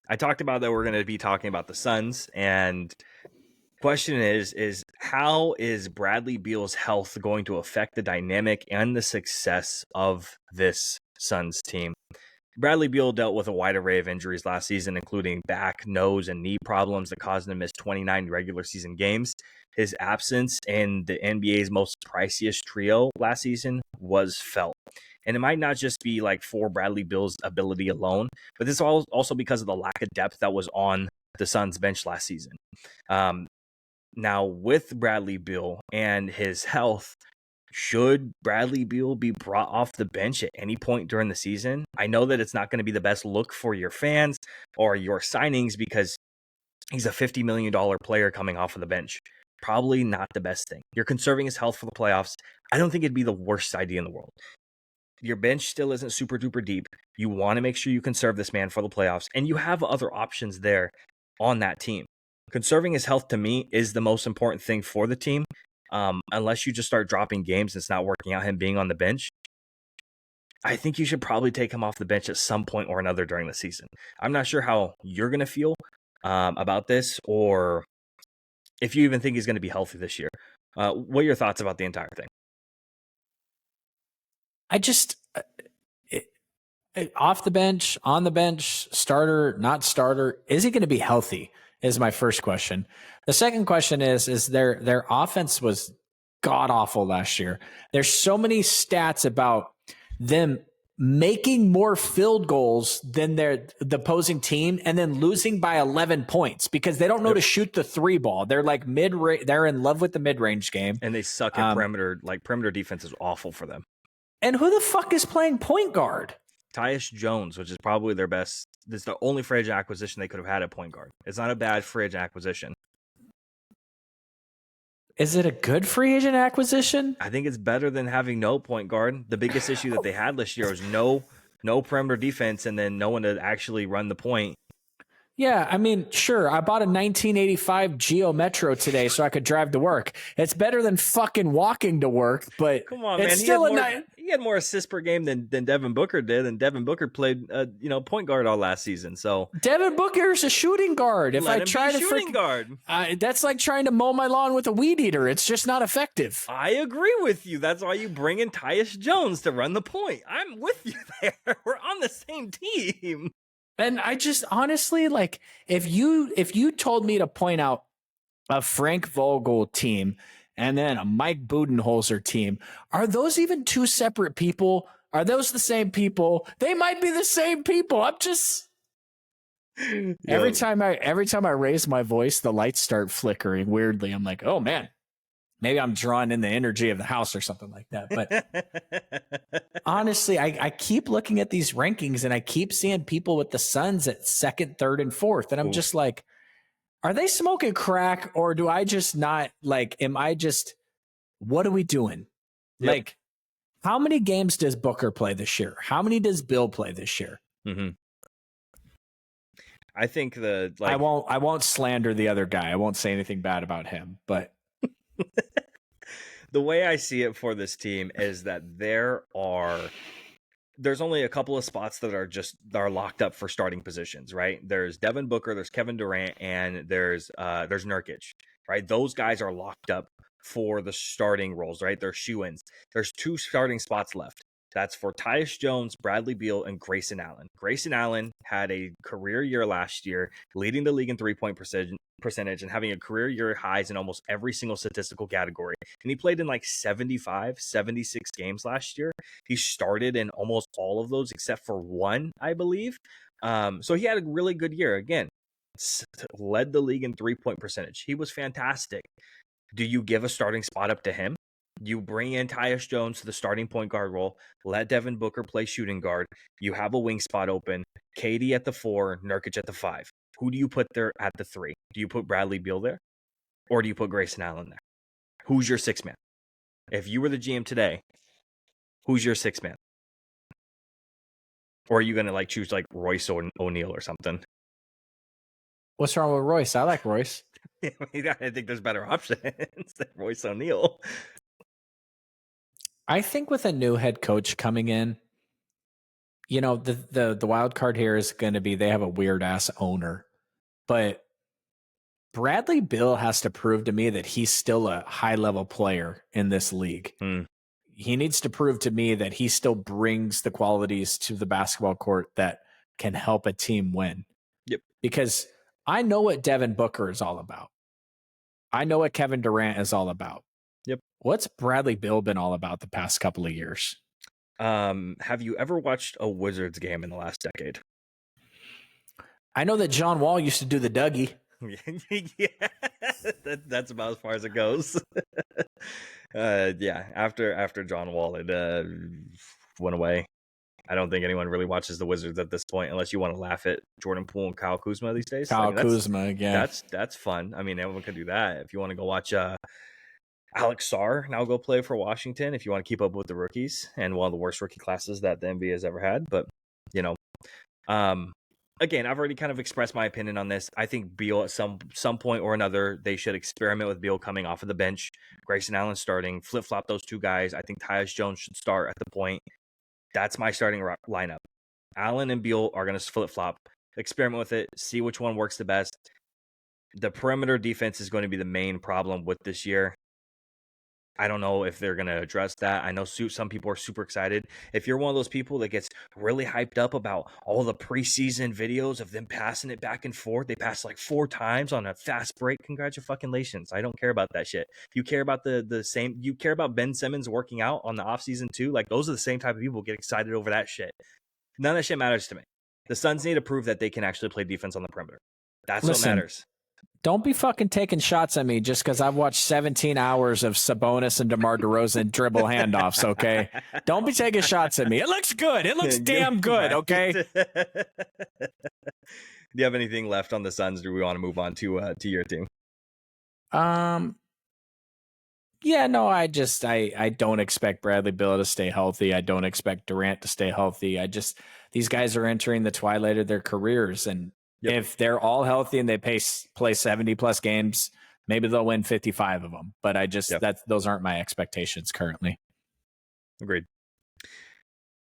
I talked about that we're going to be talking about the Suns, and question is how is Bradley Beal's health going to affect the dynamic and the success of this Suns team? Bradley Beal dealt with a wide array of injuries last season, including back, nose, and knee problems that caused him to miss 29 regular season games. His absence in the NBA's most priciest trio last season was felt. And it might not just be like for Bradley Beal's ability alone, but this is also because of the lack of depth that was on the Suns bench last season. Now, with Bradley Beal and his health, should Bradley Beal be brought off the bench at any point during the season? I know that it's not going to be the best look for your fans or your signings because he's a $50 million player coming off of the bench. Probably not the best thing. You're conserving his health for the playoffs. I don't think it'd be the worst idea in the world. Your bench still isn't super duper deep. You want to make sure you conserve this man for the playoffs, and you have other options there on that team. Conserving his health to me is the most important thing for the team. Unless you just start dropping games and it's not working out, him being on the bench, I think you should probably take him off the bench at some point or another during the season. I'm not sure how you're going to feel about this, or if you even think he's going to be healthy this year. What are your thoughts about the entire thing? I just off the bench, on the bench, starter, not starter. Is he going to be healthy? Is my first question. The second question is their offense was god awful last year. There's so many stats about them making more field goals than the opposing team and then losing by 11 points because they don't know to shoot the three ball. They're like they're in love with the mid-range game. And they suck at perimeter. Like perimeter defense is awful for them. And who the fuck is playing point guard? Tyus Jones, which is probably their best. This is the only free agent acquisition they could have had at point guard. It's not a bad free agent acquisition. Is it a good free agent acquisition? I think it's better than having no point guard. The biggest issue that they had this year was no perimeter defense and then no one to actually run the point. Yeah, I mean, sure, I bought a 1985 Geo Metro today so I could drive to work. It's better than fucking walking to work, but come on, it's man. Still he had more assists per game than Devin Booker did, and Devin Booker played point guard all last season. So Devin Booker's a shooting guard. If I try to shooting guard, that's like trying to mow my lawn with a weed eater. It's just not effective. I agree with you. That's why you bring in Tyus Jones to run the point. I'm with you there. We're on the same team. And I just honestly, like, if you told me to point out a Frank Vogel team and then a Mike Budenholzer team, are those even two separate people? Are those the same people? They might be the same people. I'm just every time I raise my voice, the lights start flickering weirdly. I'm like, oh man. Maybe I'm drawing in the energy of the house or something like that. But honestly, I keep looking at these rankings and I keep seeing people with the Suns at second, third, and fourth. And I'm just like, are they smoking crack or do I just not like, what are we doing? Yep. Like, how many games does Booker play this year? How many does Bill play this year? Mm-hmm. I think I won't slander the other guy. I won't say anything bad about him, but the way I see it for this team is that there's only a couple of spots that are locked up for starting positions, right? There's Devin Booker, there's Kevin Durant, and there's Nurkic, right? Those guys are locked up for the starting roles, right? They're shoo-ins. There's 2 starting spots left. That's for Tyus Jones, Bradley Beal, and Grayson Allen. Grayson Allen had a career year last year, leading the league in three-point percentage and having a career year highs in almost every single statistical category. And he played in like 75, 76 games last year. He started in almost all of those except for one, I believe. So he had a really good year. Again, led the league in three-point percentage. He was fantastic. Do you give a starting spot up to him? You bring in Tyus Jones to the starting point guard role. Let Devin Booker play shooting guard. You have a wing spot open. KD at the 4, Nurkic at the 5. Who do you put there at the 3? Do you put Bradley Beal there? Or do you put Grayson Allen there? Who's your 6 man? If you were the GM today, who's your 6 man? Or are you going to choose Royce O'Neal or something? What's wrong with Royce? I like Royce. I think there's better options than Royce O'Neal. I think with a new head coach coming in, you know, the wild card here is going to be they have a weird ass owner, but Bradley Beal has to prove to me that he's still a high level player in this league. Hmm. He needs to prove to me that he still brings the qualities to the basketball court that can help a team win. Yep. Because I know what Devin Booker is all about. I know what Kevin Durant is all about. Yep. What's Bradley Beal been all about the past couple of years? Have you ever watched a Wizards game in the last decade? I know that John Wall used to do the Dougie. Yeah, that's about as far as it goes. Yeah, after John Wall, it went away. I don't think anyone really watches the Wizards at this point, unless you want to laugh at Jordan Poole and Kyle Kuzma these days. Kyle Kuzma, yeah. That's fun. I mean, everyone can do that. If you want to go watch Alex Sarr now go play for Washington, if you want to keep up with the rookies and one of the worst rookie classes that the NBA has ever had. But you know, again, I've already kind of expressed my opinion on this. I think Beal at some point or another, they should experiment with Beal coming off of the bench, Grayson Allen starting, flip-flop those two guys. I think Tyus Jones should start at the point. That's my starting lineup. Allen and Beal are going to flip-flop, experiment with it, see which one works the best. The perimeter defense is going to be the main problem with this year. I don't know if they're going to address that. I know some people are super excited. If you're one of those people that gets really hyped up about all the preseason videos of them passing it back and forth, they passed like 4 times on a fast break. Congratulations. I don't care about that shit. You care about you care about Ben Simmons working out on the offseason too. Like those are the same type of people who get excited over that shit. None of that shit matters to me. The Suns need to prove that they can actually play defense on the perimeter. That's what matters. Don't be fucking taking shots at me just because I've watched 17 hours of Sabonis and DeMar DeRozan dribble handoffs, okay? Don't be taking shots at me. It looks good. It looks damn good, okay? Do you have anything left on the Suns? Do we want to move on to your team? Yeah, no, I don't expect Bradley Beal to stay healthy. I don't expect Durant to stay healthy. These guys are entering the twilight of their careers, and if they're all healthy and they play 70 plus games, maybe they'll win 55 of them. But those aren't my expectations currently. Agreed.